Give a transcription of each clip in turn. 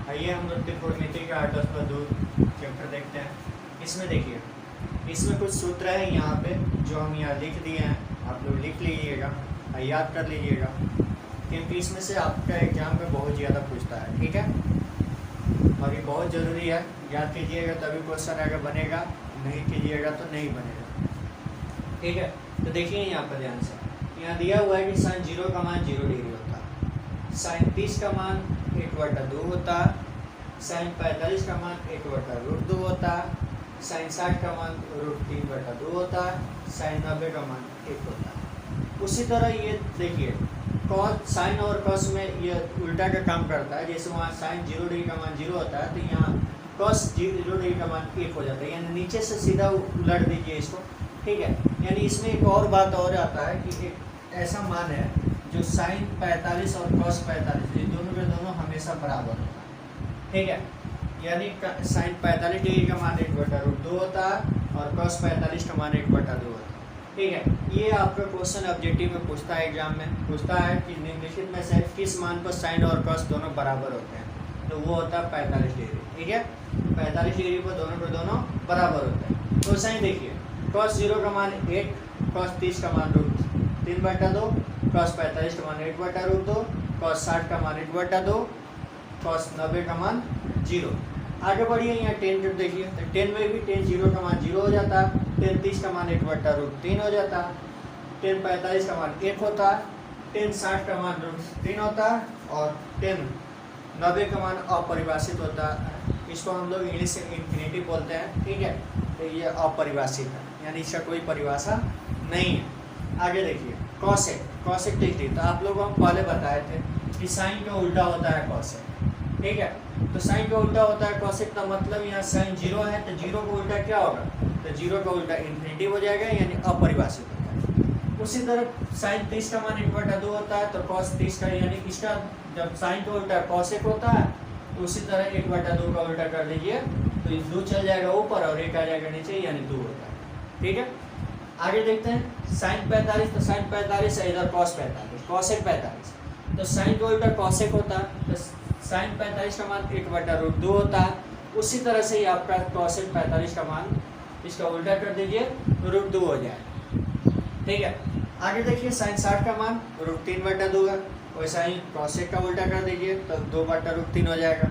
आइए हम लोग त्रिकोणमिति का 8+2 चैप्टर देखते हैं। इसमें देखिए, इसमें कुछ सूत्र है यहाँ पे जो हम यहाँ लिख दिए हैं, आप लोग लिख लीजिएगा और याद कर लीजिएगा, क्योंकि इसमें से आपका एग्जाम में बहुत ज़्यादा पूछता है। ठीक है, और ये बहुत ज़रूरी है, याद कीजिएगा तभी क्वेश्चन आगे बनेगा, नहीं कीजिएगा तो नहीं बनेगा। ठीक है, तो देखिए यहाँ पर ध्यान से, यहाँ दिया हुआ है कि साइन 0 का मान 0 डिग्री होता है, साइन 30 का मान 1/2 होता है, साइन 45 का मान 1/√2 होता है, साइन 60 का मान √3/2 होता है, साइन 90 का मान 1 होता है। उसी तरह ये देखिए कॉस, साइन और कॉस में ये उल्टा का काम करता है। जैसे वहाँ साइन 0 डिग्री का मान 0 होता है, तो यहाँ कॉस 0 डिग्री का मान 1 हो जाता है, यानी नीचे से सीधा उलट दीजिए इसको। ठीक है, यानी इसमें एक और बात और आता है कि एक ऐसा मान है जो साइन 45 और कॉस 45 ये दोनों के दोनों हमेशा बराबर होता है। ठीक है, यानी साइन 45 डिग्री का मान 1/√2 होता है और कॉस 45 का मान 1/2 होता है। ठीक है, ये आपका क्वेश्चन ऑब्जेक्टिव में पूछता है, एग्जाम में पूछता है कि निम्नलिखित में से किस मान पर साइन और कॉस दोनों बराबर होते हैं, तो वो होता है 45 डिग्री। ठीक है, 45 डिग्री पर दोनों के दोनों बराबर होते हैं। तो साइन देखिए, कॉस 0 का मान 1, कॉस 30 का मान √3/2, कॉस 45 का मान 1/√2, कॉस 60 का मान 1/2, कॉस 90 का मान 0। आगे बढ़िए, यहाँ टेन जब देखिए तो टेन में भी टेन 0 का मान 0 हो जाता है, टेन 30 का मान 1/√3 हो जाता है, टेन 45 का मान 1 होता है, टेन 60 का मान √3 होता है और टेन 90 का मान अपरिभाषित होता है। इसको हम लोग इंग्लिश से इन्फिनिटी बोलते हैं। ठीक है, तो ये अपरिभाषित है, यानी इसका कोई परिभाषा नहीं है। आगे देखिए कॉसेक, कॉसेक देखिए, तो आप लोगों को पहले बताए थे कि साइन का उल्टा होता है कॉसेक। ठीक है, तो साइन का उल्टा होता है कॉसेक का मतलब यहाँ साइन 0 है तो 0 का उल्टा क्या होगा, तो 0 का उल्टा इन्फिनिटी हो जाएगा, यानी अपरिभाषित होता है। उसी तरह साइन 30 का मान 1/2 होता है, तो कॉस 30 का, यानी इसका जब साइन का उल्टा कॉसेक होता है तो उसी तरह 1/2 का उल्टा कर लीजिए, तो 2 चल जाएगा ऊपर और 1 आ जाएगा नीचे, यानी 2 होता है। ठीक है, आगे देखते हैं साइन 45, तो साइन 45 है, इधर कॉस 45, कॉसेक 45, तो साइन का उल्टा कॉसेक होता है, तो साइन 45 का मान 1/√2 होता है। उसी तरह से ही आपका कॉसेक 45 का मान इसका उल्टा कर दीजिए, √2 हो जाए। ठीक है, आगे देखिए साइन 60 का मान √3/2 है, वैसा ही कॉसेक का उल्टा कर दीजिए तो 2/√3 हो जाएगा।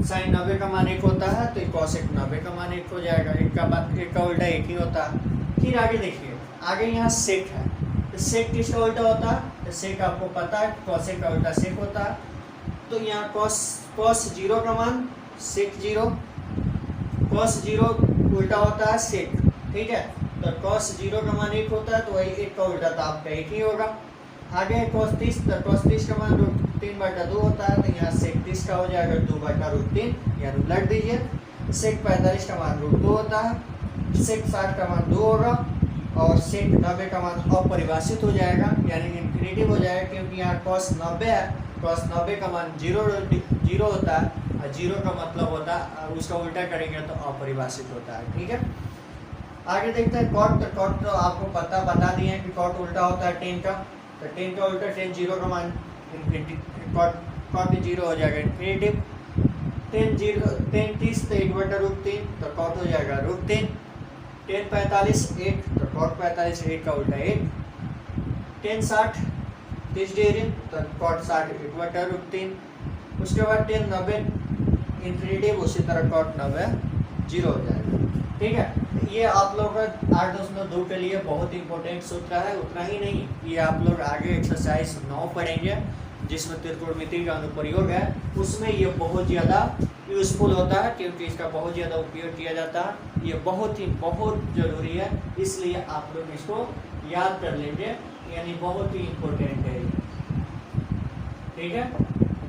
साइन 90 का मान 1 होता है, तो कॉसेक 90 का मान 1 हो जाएगा, एक का उल्टा 1 ही होता है। फिर आगे देखिए, आगे यहाँ सेक है, तो सेक किसका उल्टा होता है, तो सेक आपको पता है कॉसेक का उल्टा सेक होता है, तो यहाँ कॉस 0 का मान सेक 0, कॉस 0 उल्टा होता है सेक। ठीक है, तो कॉस 0 का मान 1 होता है, तो वही 1 का उल्टा तो आपका 1 ही होगा। आगे कॉस 30, तो कॉस 30 का मान √3/2 होता है, तो यहाँ सेक 30 का हो जाएगा 2/√3, यानी उलट दीजिए। सेक 45 का मान √2 होता है, सेक 60 का मान 2 होगा और सेक 90 का मान अपरिभाषित हो जाएगा, यानी इन्फिनिटी हो जाएगा, क्योंकि यहाँ कॉस 90 है, कॉस 90 का मान 0 होता है और 0 का मतलब होता है उसका उल्टा करेंगे तो अपरिभाषित होता है। ठीक है, आगे देखते हैं कॉट, तो कॉट तो आपको बता दिए हैं कि कॉट उल्टा होता है टेन का, तो टेन का उल्टा टेन 0 का मान इन्फिनिटी, कॉट 0 हो जाएगा इन्फिनिटिव। टेन 30 तो 1/√3, तो कॉट हो जाएगा √3। टेन 45 1, तो कॉट 45 1 का उल्टा 1। टेन 60 30 डिग्री, तो कॉट 60 1/√3। उसके बाद टेन 90 इन्फिनिटी, उसी तरह कॉट 90 0 हो जाएगा। ठीक है, ये आप लोग का 8.2 के लिए बहुत इंपॉर्टेंट सूत्र है। उतना ही नहीं, ये आप लोग आगे एक्सरसाइज 9 पढ़ेंगे जिसमें त्रिकोणमिति का अनुप्रयोग है, उसमें ये बहुत ज़्यादा यूजफुल होता है, क्योंकि इसका बहुत ज़्यादा उपयोग किया जाता है। ये बहुत ज़रूरी है, इसलिए आप लोग इसको याद कर लेंगे, यानी बहुत ही इम्पोर्टेंट है। ठीक है,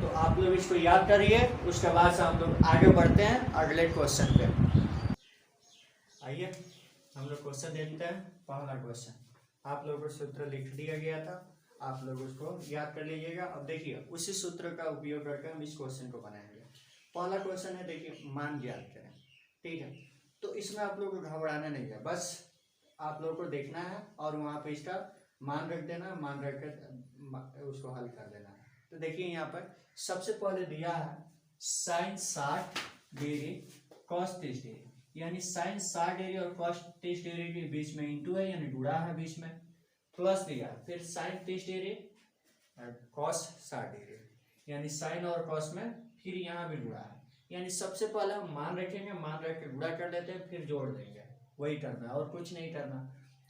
तो आप लोग इसको याद करिए, उसके बाद से हम लोग आगे बढ़ते हैं अगले क्वेश्चन पे। आइए हम लोग क्वेश्चन देखते हैं। पहला क्वेश्चन, आप लोगों को सूत्र लिख दिया गया था, आप लोग उसको याद कर लीजिएगा। अब देखिए उसी सूत्र का उपयोग करके हम इस क्वेश्चन को बनाएंगे। पहला क्वेश्चन है, देखिए मान ज्ञात करें। ठीक है, तो इसमें आप लोग को घबराना नहीं है, बस आप लोगों को देखना है और वहाँ पे इसका मान रख देना, मान रख कर उसको हल कर देना है। तो देखिए यहाँ पर सबसे पहले दिया है साइन 60 डिग्री कॉस 30 डिग्री, यानी साइन 60 डिग्री और कॉस 30 डिग्री के बीच में इंटू है, यानी जुड़ा है बीच में, प्लस दिया, फिर साइन 30 डिग्री कॉस 60 डिग्री, यानी साइन और कॉस में फिर यहाँ भी जुड़ा है, यानी सबसे पहले हम मान रखेंगे, मान रख के गुणा कर लेते हैं, फिर जोड़ देंगे, वही करना है और कुछ नहीं करना।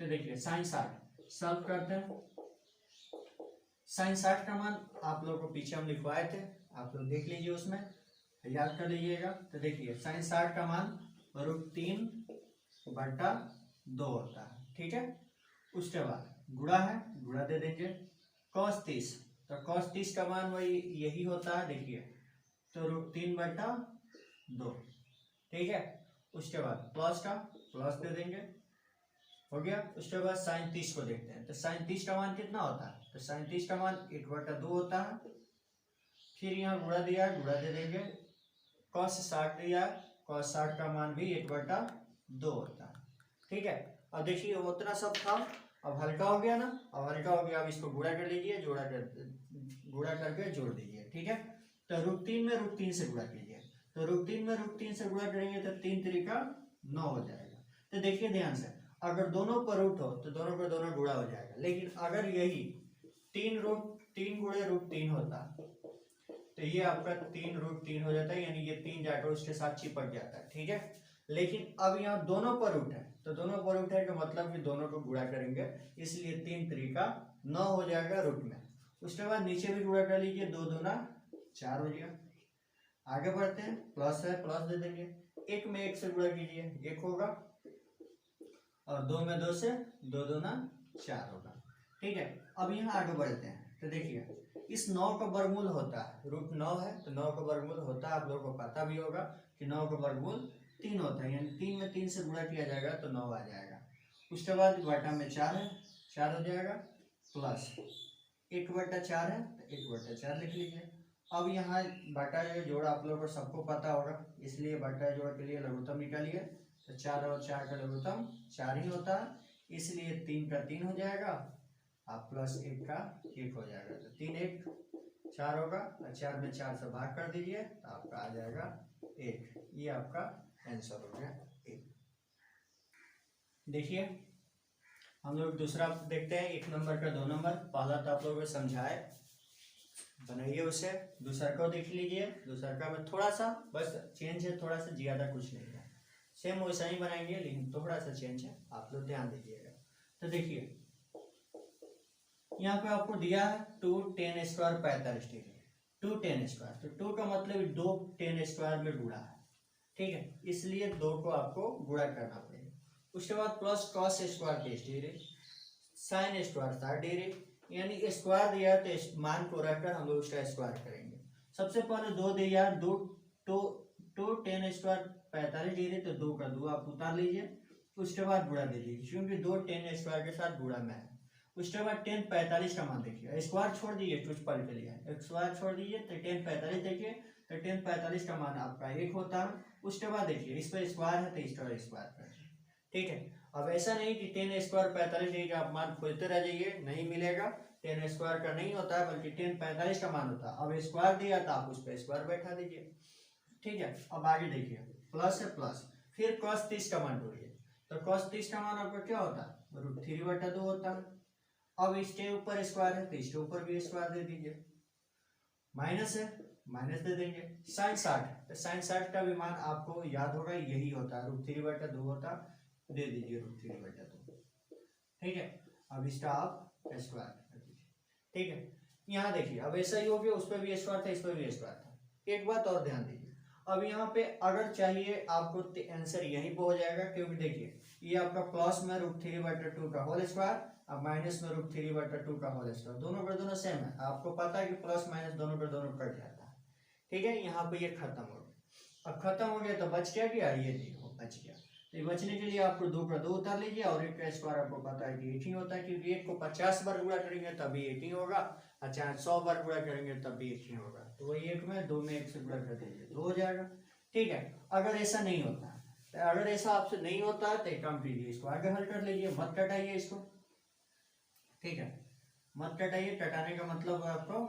तो देखिए साइन 60 सॉल्व करते हैं। साइन 60 का मान आप लोगों को पीछे हम लिखवाए थे, आप लोग देख लीजिए, उसमें याद कर लीजिएगा। तो देखिए साइन 60 का मान √3/2 होता है, ठीक है। उसके बाद गुणा है, गुणा दे देंगे, cos 30, तो cos 30 का मान वही यही होता है, देखिए, तो √3/2, ठीक है। उसके बाद प्लस का प्लस दे देंगे, हो गया। उसके बाद साइन 30 को देखते हैं, तो साइन 30 का मान कितना होता है, तो साइन 30 का मान 1/2 होता है, फिर यहाँ गुणा दिया, गुणा दे देंगे, cos 60 दिया, cos 60 का मान भी 1/2 होता है, ठीक है। अब देखिए उतना सब था, अब हल्का हो गया ना, अब हल्का हो गया, अब इसको गुणा कर लीजिए, गुणा करके जोड़ दीजिए, ठीक है। तो √3 में √3 से गुणा कीजिए, तो √3 में √3 से गुणा करेंगे तो 3 3 9 हो जाएगा। तो देखिए ध्यान से, अगर दोनों पर रूट हो तो दोनों का दोनों गुणा हो जाएगा, लेकिन अगर यही 3 गुणे √3 होता तो ये आपका 3 √3 हो जाता है, यानी ये 3 जाकर उसके साथ चिपक जाता है, ठीक है। लेकिन अब यहाँ दोनों पर रूट है, तो दोनों पर रूट है का मतलब कि दोनों को गुणा करेंगे, इसलिए 3 3 9 हो जाएगा रूट में। उसके बाद नीचे भी गुणा कर लीजिए, 2 2 4 हो गया। आगे बढ़ते हैं, प्लस है, प्लस दे देंगे, 1 में 1 से गुणा कीजिए, 1 होगा, और 2 में 2 से 2 2 4 होगा, ठीक है। अब यहाँ आगे बढ़ते हैं, तो देखिए इस 9 का वर्गमूल होता है, √9 है तो 9 का वर्गमूल होता है, आप लोगों को पता भी होगा कि 9 का वर्गमूल 3 होता है, यानी 3 में 3 से गुणा किया जाएगा तो 9 आ जाएगा। उसके बाद बटा में 4 है, 4 हो जाएगा, प्लस 1/4 है तो 1/4 लिख लीजिए। अब यहाँ बटा जोड़ आप लोगों को सबको पता होगा, इसलिए बटा जोड़ के लिए लघुत्तम निकालिए, तो 4 और 4 का लघुत्तम 4 ही होता है, इसलिए 3 का 3 हो जाएगा, आप प्लस 1 का 1 हो जाएगा, तो 3 1 4 होगा, और 4 में 4 से भाग कर दीजिए तो आपका आ जाएगा 1, ये आपका आंसर हो गया 1। देखिए हम लोग दूसरा देखते हैं, 1 नंबर का 2 नंबर, पहला तो आप लोगों को समझाए, बनाइए उसे, दूसरा को देख लीजिए। दूसरा का में थोड़ा सा बस चेंज है, थोड़ा सा ज्यादा कुछ नहीं है, सेम वैसा ही बनाएंगे, लेकिन थोड़ा सा चेंज है, आप लोग ध्यान दीजिएगा। तो देखिए यहाँ पे आपको दिया है 2 tan² 45 डिग्री, 2 tan², तो 2 का मतलब 2 tan² में गुणा है, ठीक है, इसलिए 2 को आपको गुणा करना पड़ेगा। उसके बाद plus cos² 30 degree, sin² 60 degree, यानी स्क्वायर दिया तो मान को रखकर हम लोग उसका स्क्वायर करेंगे। सबसे पहले 2 दिया, 2 tan² 45 डिग्री, तो 2 का 2 आप उतार लीजिए, उसके बाद गुणा दे दीजिए, क्योंकि 2 tan² के साथ गुणा में है। उसके बाद tan 45 का मान देखिए, स्क्वायर छोड़ दीजिए कुछ पल के लिए, स्क्वायर छोड़ दीजिए, तो tan 45 देखिए, तो tan 45 का मान आपका 1 होता है। उसके बाद देखिए इस पर स्क्वायर है तो इस पर स्क्वायर कर, ठीक है। अब ऐसा नहीं कि tan² 45 डिग्री का आप मान खोजते रह जाइए, नहीं मिलेगा, tan² का नहीं होता है, बल्कि tan 45 का मान होता है। अब स्क्वायर दिया तो आप उस पर स्क्वायर बैठा दीजिए, ठीक है। अब आगे देखिए, प्लस है, प्लस, फिर cos 30 का मान ढूंढिए, तो cos 30 का मान आपका क्या होता है, √3/2 होता है। अब इसके ऊपर स्क्वायर है तो इसके ऊपर भी स्क्वायर दे दीजिए, माइनस है, माइनस दे देंगे। sin 60, तो sin 60 का भी मान आपको याद होगा, यही होता है, √3/2 होता, दे दीजिए √3/2, ठीक है। अब इसका आप स्क्वायर कर दीजिए, ठीक है। यहाँ देखिए अब ऐसा ही हो गया, उस पर भी स्क्वायर था, इस पर भी स्क्वायर था। एक बात और ध्यान दीजिए, अब यहाँ पे अगर चाहिए आपको तो आंसर यहीं पे हो जाएगा, क्योंकि देखिए ये आपका प्लस में √3/2 का होल स्क्वायर, अब माइनस में √3/2 का होल स्क्वायर, दोनों का दोनों सेम है, आपको पता है कि प्लस माइनस दोनों का दोनों कट जाता है, ठीक है। यहाँ पे ये खत्म हो गया, अब खत्म हो गया तो बच क्या गया, ये देखो बच गया। तो बचने के लिए आपको 2 का 2 उतार लीजिए, और 1 का स्क्वायर आपको पता है कि 1 ही होता है, क्योंकि 1 को 50 बार गुणा करेंगे तभी 1 ही होगा, अच्छा 100 बार गुणा करेंगे तब भी 1 ही होगा, तो वही 1 में 2 में 1 से गुणा कर दीजिए, 2 हो जाएगा, ठीक है। अगर ऐसा नहीं होता है, तो अगर ऐसा आपसे नहीं होता है तो एक काम कीजिए, इसको आगे हल कर लीजिए, मत कटाइए इसको, ठीक है, मत कटाइए, कटाने का मतलब है आपको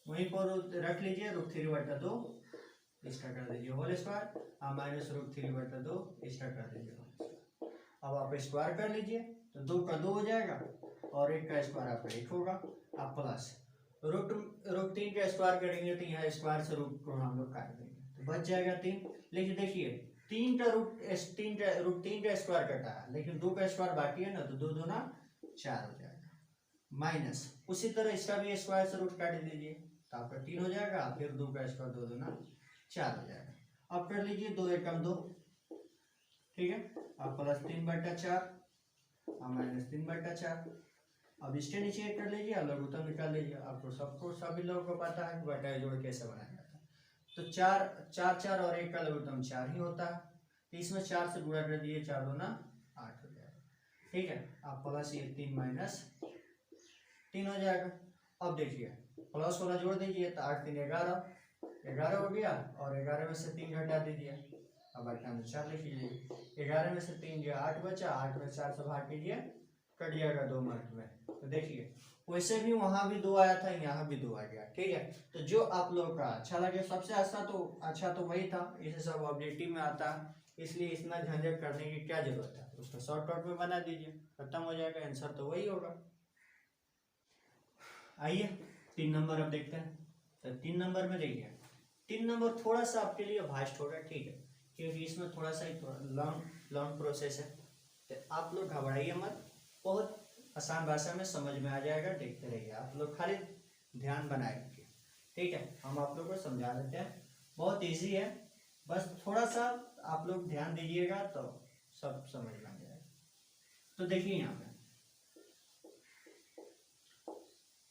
वहीं पर रख लीजिए, √3/2 इसका कर दीजिए होल स्क्वायर, -√3/2 इसका कर दीजिए होल स्क्वायर। अब आप स्क्वायर कर लीजिए तो 2 का 2 हो जाएगा और 1 का स्क्वायर आपका 1 होगा। अब प्लस √3 का स्क्वायर करेंगे तो यहाँ स्क्वायर से रूट को हम लोग काट देंगे तो बच जाएगा 3। लेकिन देखिए 3 का √3 का स्क्वायर कटा है, लेकिन 2 का स्क्वायर बाकी है ना, तो 2 दूना 4 हो जाएगा। माइनस उसी तरह इसका भी स्क्वायर से रूट काट दीजिए तो आपका 3 हो जाएगा, फिर 2 का स्क्वायर 2 दूना 4 हो जाएगा। अब कर लीजिए 2 एकम 2, ठीक है। अब +3/4 और -3/4। अब इसके नीचे कर लीजिए, अब लघुत्तम निकाल लीजिए। आपको सबको सभी लोगों को पता है बटा जोड़ कैसे बनाया जाता है। तो 4 और 1 का लघुत्तम 4 ही होता है, तो इसमें 4 से गुणा कर दिए, 4 दूना 8 हो जाएगा, ठीक है। आप प्लस ये 3 - 3 हो जाएगा। अब देखिए प्लस वाला जोड़ दीजिए तो 8 3 11 हो गया, और 11 में से 3 घटा दीजिए। अब 8 में 4 लिख लीजिए, 11 में से 3 गया 8 बचा, 8 में 4 से भाग कीजिए, कट जाएगा 2 मार्क में। तो देखिए वैसे भी वहां भी 2 आया था, यहाँ भी 2 आ गया, ठीक है। तो जो आप लोगों का अच्छा लगे, सबसे अच्छा तो वही था, इसे सब ऑब्जेक्टिव में आता है, इसलिए इतना झंझट करने की क्या जरूरत है, उसको शॉर्टकट में बना दीजिए, खत्म हो जाएगा, आंसर तो वही होगा। आइए 3 नंबर अब देखते हैं। तो 3 नंबर में देखिए, 3 नंबर थोड़ा सा आपके लिए भास्ट होगा, ठीक है, क्योंकि इसमें थोड़ा सा लॉन्ग प्रोसेस है। तो आप लोग घबराइए मत, बहुत आसान भाषा में समझ में आ जाएगा, देखते रहिए, आप लोग खाली ध्यान बनाए रखिए, ठीक है। हम आप लोग को समझा देते हैं, बहुत इजी है, बस थोड़ा सा आप लोग ध्यान दीजिएगा तो सब समझ में आ जाएगा। तो देखिए यहाँ पे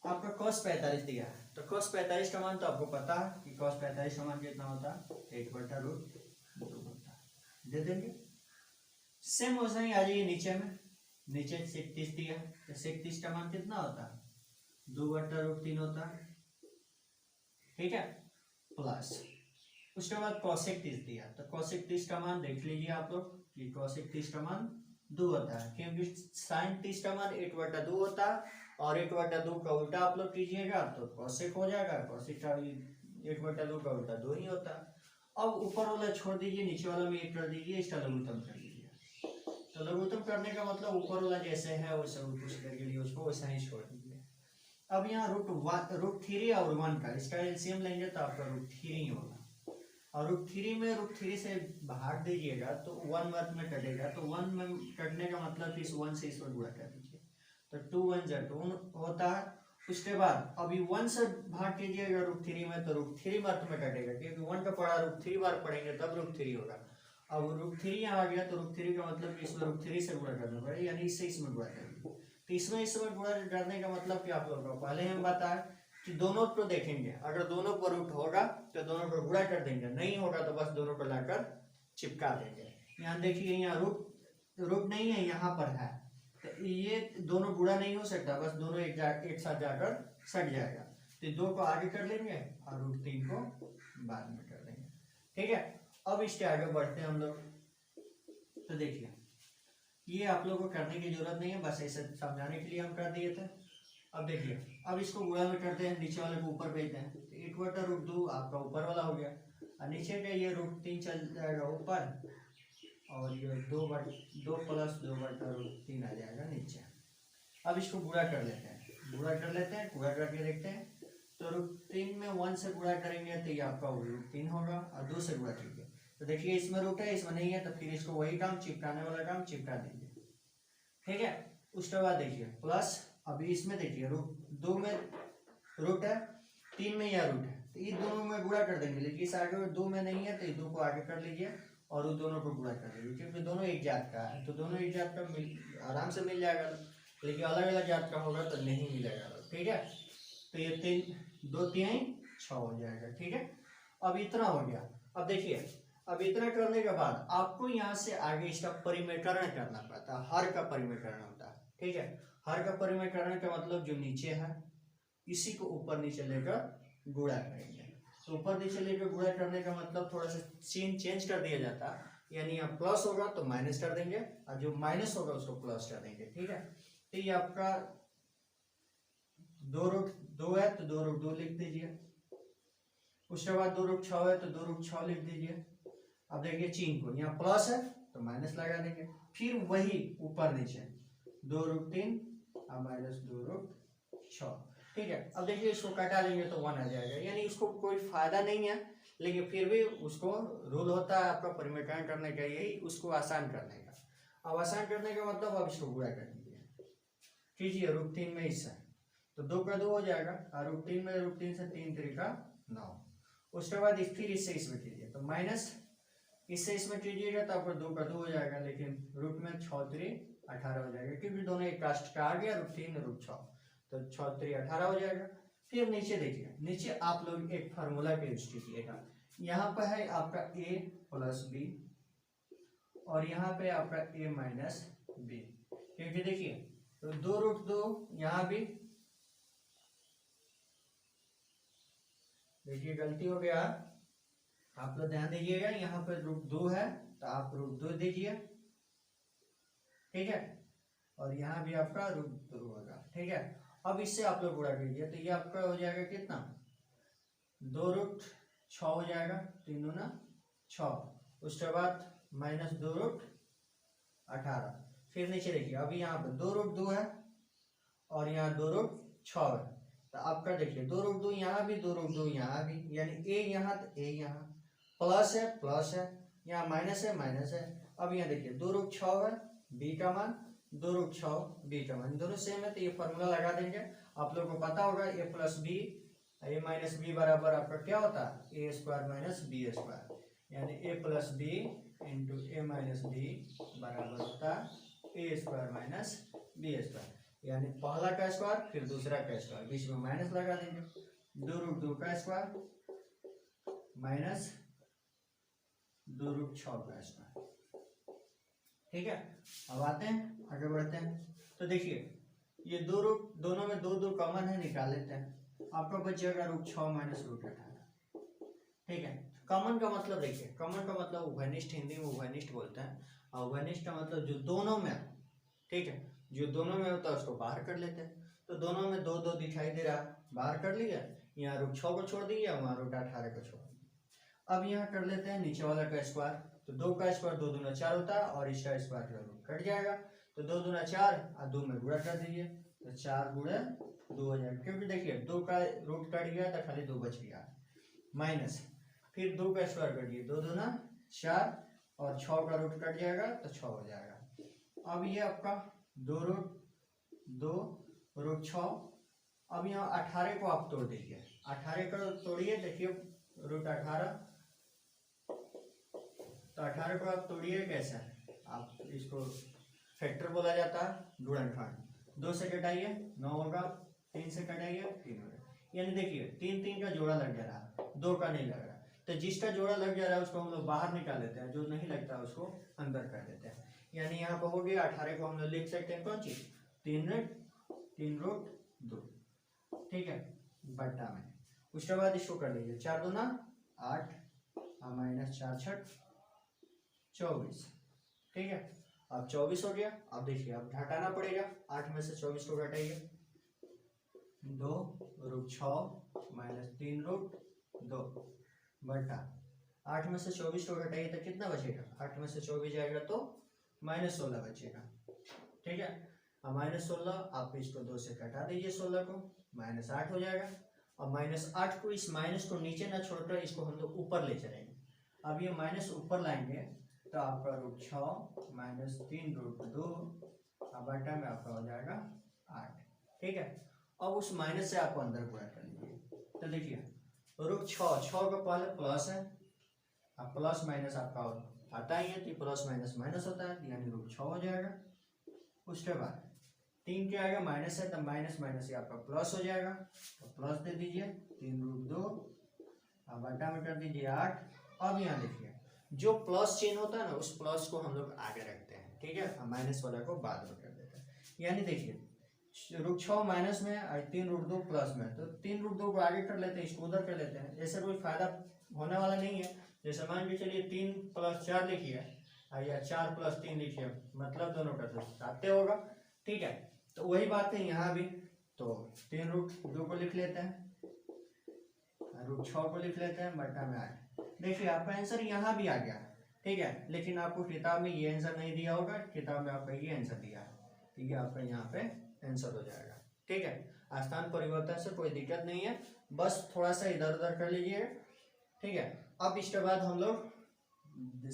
आपका cos 45 दिया है, तो cos 45 का मान तो आपको पता है कि cos 45 का मान कितना होता है, 1/√2 होता है, दे देंगे। सेम वैसा ही आ जाइए नीचे में, नीचे 36 दिया, तो 36 का मान कितना होता है, 2/√3 होता है, ठीक है। प्लस उसके बाद cos 31 दिया, तो cos 31 का मान देख लीजिए आप लोग कि cos 31 का मान 2 होता है, क्योंकि sin 30 का मान 1/2 होता है, और 1/2 का उल्टा आप लोग कीजिएगा तो cosec हो जाएगा, cosec का 1/2 का उल्टा 2 ही होता है। अब ऊपर वाला छोड़ दीजिए, नीचे वाला में 1 कर दीजिए, इसका लघुत्तम कर लीजिए। तो लघुत्तम करने का मतलब ऊपर वाला जैसे है वैसे कुछ देर के लिए उसको वैसा ही छोड़ दीजिए। अब यहाँ √3 और 1 का इसका एलसीएम लेंगे तो आपका √3 होगा, और √3 में √3 से भाग दीजिएगा तो 1 वर्ग में कटेगा, तो 1 में कटने का मतलब इस 1 से इसमें गुणा कर दीजिए, तो 2 1 जा 2 होता है। उसके बाद अभी 1 से भाग कीजिएगा √3 में, तो √3 वर्ग में कटेगा, क्योंकि 1 का पढ़ा √3 बार पढ़ेंगे तब √3 होगा। अब √3 यहाँ आ गया, तो √3 का मतलब इसमें √3 से गुणा करना पड़ेगा, यानी इससे इसमें गुणा करेंगे, तो इसमें गुणा करने का मतलब कि आप लोगों को पहले हम बताएं कि दोनों को देखेंगे, अगर दोनों पर रूट होगा तो दोनों को गुणा कर देंगे, नहीं होगा तो बस दोनों को लाकर चिपका देंगे। यहाँ देखिए यहाँ रूट नहीं है, यहाँ पर है, तो ये दोनों गुणा नहीं हो सकता, बस दोनों एक साथ जाकर सट जाएगा, तो 2 को आगे कर लेंगे और √3 को बाद में कर देंगे, ठीक है। अब इसके आगे बढ़ते हैं हम लोग। तो देखिए ये आप लोगों को करने की जरूरत नहीं है, बस ऐसे समझाने के लिए हम कर दिए थे। अब देखिए अब इसको गुणा में करते हैं, नीचे वाले को ऊपर भेजते हैं, तो 1/√2 आपका ऊपर वाला हो गया, और नीचे का ये √3 चल जाएगा ऊपर, और ये 2 + 2/√3 आ जाएगा नीचे। अब इसको गुणा कर लेते हैं, गुणा करके देखते हैं, तो √3 में 1 से गुणा करेंगे तो ये आपका √3 होगा, और 2 से गुणा करेंगे तो देखिए इसमें रूट है इसमें नहीं है, तो फिर इसको वही काम चिपकाने वाला काम चिपका दीजिए, ठीक है। उसके बाद देखिए प्लस, अभी इसमें देखिए 2 में रूट है, 3 में यह रूट है, तो ये दोनों में गुणा कर देंगे, लेकिन इस आगे 2 में नहीं है तो ये 2 को आगे कर लीजिए और उन दोनों को गुणा कर लीजिए, क्योंकि दोनों एक जात का है, तो दोनों एक जात का आराम से मिल जाएगा, लेकिन अलग अलग जात का होगा तो नहीं मिलेगा, ठीक है। तो ये 2 3 6 हो जाएगा, ठीक है। अब इतना हो गया। अब देखिए अब इतना करने के बाद आपको यहाँ से आगे इसका परिमेकरण करना पड़ता है, हर का परिमेकरण होता है, ठीक है। हर का परिमेकरण का मतलब जो नीचे है इसी को ऊपर नीचे लेकर गुणा करेंगे, तो ऊपर नीचे लेकर गुणा करने का मतलब थोड़ा सा सीन चेंज कर दिया जाता है, यानी यहाँ प्लस होगा तो माइनस कर देंगे, और जो माइनस होगा उसको प्लस कर देंगे, ठीक है। तो ये आपका 2√2 है तो 2√2 लिख दीजिए। उसके बाद 2√6 है तो 2√6 लिख दीजिए। अब देखिए चिन्ह को, यहाँ प्लस है तो माइनस लगा देंगे, फिर वही ऊपर नीचे 2√3 और माइनस 2√6। ठीक है, अब देखिए इसको कटा लेंगे तो 1 आ जाएगा, यानी इसको कोई फायदा नहीं है, लेकिन फिर भी उसको रूल होता है आपका परिमेकरण करने का, यही उसको आसान करने का। अब आसान करने का मतलब अब इसको गुणा कर दीजिए, कीजिए √3 में इससे तो 2 का 2 हो जाएगा, और √3 में √3 से 3 3 9। उसके बाद फिर इससे इसमें कीजिए तो माइनस इससे इसमें कीजिएगा तो आपको 2 का 2 हो जाएगा, लेकिन रूट में 6 3 18 हो जाएगा, क्योंकि दोनों एक कास्ट का आ गया, √3 √6 तो 6 3 18 हो जाएगा। फिर नीचे देखिए, नीचे आप लोग एक फार्मूला का यूज कीजिएगा। यहाँ पर है आपका a प्लस बी और यहाँ पे आपका a माइनस बी, क्योंकि देखिए तो 2√2 यहाँ भी देखिए गलती हो गया, आप लोग ध्यान दीजिएगा, यहाँ पर √2 है तो आप √2 दीजिए, ठीक है, और यहाँ भी आपका √2 होगा। ठीक है, अब इससे आप लोग गुणा कीजिए तो ये आपका हो जाएगा कितना, 2√6 हो जाएगा, 3 दूना 6, उसके बाद माइनस 2√18। फिर नीचे देखिए, अभी यहाँ पर 2√2 है और यहाँ 2√6 है, तो आपका देखिए 2√2 यहाँ भी, 2√2 यहाँ भी, यानी a यहाँ तो a यहाँ, प्लस है, यहाँ माइनस है। अब यहाँ देखिए 2√6 है b का मान, 2√6 b का मान, दोनों सेम है तो ये फॉर्मूला लगा देंगे। आप लोगों को पता होगा a plus B a minus B बराबर आपका क्या होता है, a square minus B square, यानी a plus B into a minus B बराबर होता है a square minus B square, यानी पहला का स्क्वायर फिर दूसरा का स्क्वायर, बीच में माइनस लगा देंगे, 2√2 का स्क्वायर माइनस 2√6 का स्क्वायर। ठीक है, अब आते हैं आगे बढ़ते हैं, तो देखिए ये दोनों में 2 2 कॉमन है, निकाल लेते हैं, आपका बचेगा √6 माइनस √18। ठीक है, कॉमन का मतलब देखिए, कॉमन का मतलब उभयनिष्ठ, हिंदी में उभयनिष्ठ बोलते हैं, और उभयनिष्ठ का मतलब जो दोनों में, ठीक है, जो दोनों में होता है उसको बाहर कर लेते हैं, तो दोनों में 2 2 दिखाई दे रहा, बाहर कर लिया, यहाँ √6 को छोड़ दिया, वहाँ √18 को छोड़ दिया। अब यहाँ कर लेते हैं नीचे वाला का स्क्वायर, तो 2 का स्क्वायर 2 दूना 4 होता है, और इसका स्क्वायर का रूट कट जाएगा, तो 2 दूना 4 और 2 में गुणा कर दीजिए, तो 4 गुणे 2 हो जाएगा, क्योंकि देखिए 2 का रूट कट गया तो खाली 2 बच गया, माइनस फिर 2 का स्क्वायर कर दिए, 2 दूना 4 और 6 का रूट कट जाएगा तो 6 हो जाएगा। अब ये आपका 2√2 √6, अब यहाँ 18 को आप तोड़ दीजिए, 18 को तोड़िए, देखिए √18, तो 18 को आप तोड़िए कैसे, आप इसको फैक्टर बोला जाता है, गुणनखंड, 2 से कटाइए 9 होगा, 3 से कटाइए 3 होगा, यानी देखिए 3 3 का जोड़ा लग जा रहा, 2 का नहीं लग रहा, तो जिसका जोड़ा लग जा रहा है उसको हम लोग बाहर निकाल लेते हैं, जो नहीं लगता है उसको अंदर कर देते हैं, यानी यहाँ पर हो गया 18 को हम लोग लिख सकते हैं कौन चीज, 3√2, ठीक है, बट्टा में, उसके बाद इसको कर लीजिए, 4 दूना 8 और माइनस 4 6 24, ठीक है, अब 24 हो गया। अब देखिए अब घटाना पड़ेगा, 8 में से 24 को घटाइए, 2√6 माइनस 3√2 बटा 8 में से 24 को घटाइए तो कितना बचेगा, 8 में से 24 जाएगा तो -16 बचेगा, ठीक है, अब -16 आप इसको 2 से कटा दीजिए, 16 को -8 हो जाएगा, और -8 को, इस माइनस को नीचे ना छोड़कर इसको हम लोग ऊपर ले चलेंगे, अब ये माइनस ऊपर लाएंगे तो आपका √6 माइनस 3√2 बटा में आपका हो जाएगा 8, ठीक है, अब उस माइनस से आपको अंदर गुणा कर लीजिए, तो देखिए √6 का पहले प्लस है, अब प्लस माइनस आपका आता ही है, तो प्लस माइनस माइनस होता है, यानी √6 हो जाएगा, उसके बाद 3 क्या आएगा, माइनस है, तो माइनस माइनस से आपका प्लस हो जाएगा, तो प्लस दे दीजिए 3√2 बटा में कर दीजिए 8। अब यहाँ देखिए जो प्लस चिन्ह होता है ना, उस प्लस को हम लोग आगे रखते हैं, ठीक है, माइनस वाला को बाद में कर देते हैं, यानी देखिए √6 माइनस में और 3√2 प्लस में, तो 3√2 को आगे कर लेते हैं, इसको उधर कर लेते हैं, ऐसे कोई फायदा होने वाला नहीं है, जैसे मान के चलिए 3 + 4 लिखिए या 4 + 3 लिखिए, मतलब दोनों का तो साथ होगा, ठीक है, तो वही बात है यहाँ भी, तो 3√2 को लिख लेते हैं, √6 को लिख लेते हैं, बटा में 8। देखिए आपका आंसर यहाँ भी आ गया, ठीक है, लेकिन आपको किताब में ये आंसर नहीं दिया होगा, किताब में आपका ये आंसर दिया है, ठीक है, आपका यहाँ पे आंसर हो जाएगा। ठीक है, स्थान परिवर्तन से कोई दिक्कत नहीं है, बस थोड़ा सा इधर उधर कर लीजिए। ठीक है, अब इसके बाद हम लोग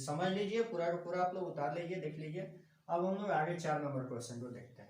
समझ लीजिए, पूरा का पूरा आप लोग उतार लीजिए, देख लीजिए। अब हम लोग आगे 4 नंबर क्वेश्चन को देखते हैं।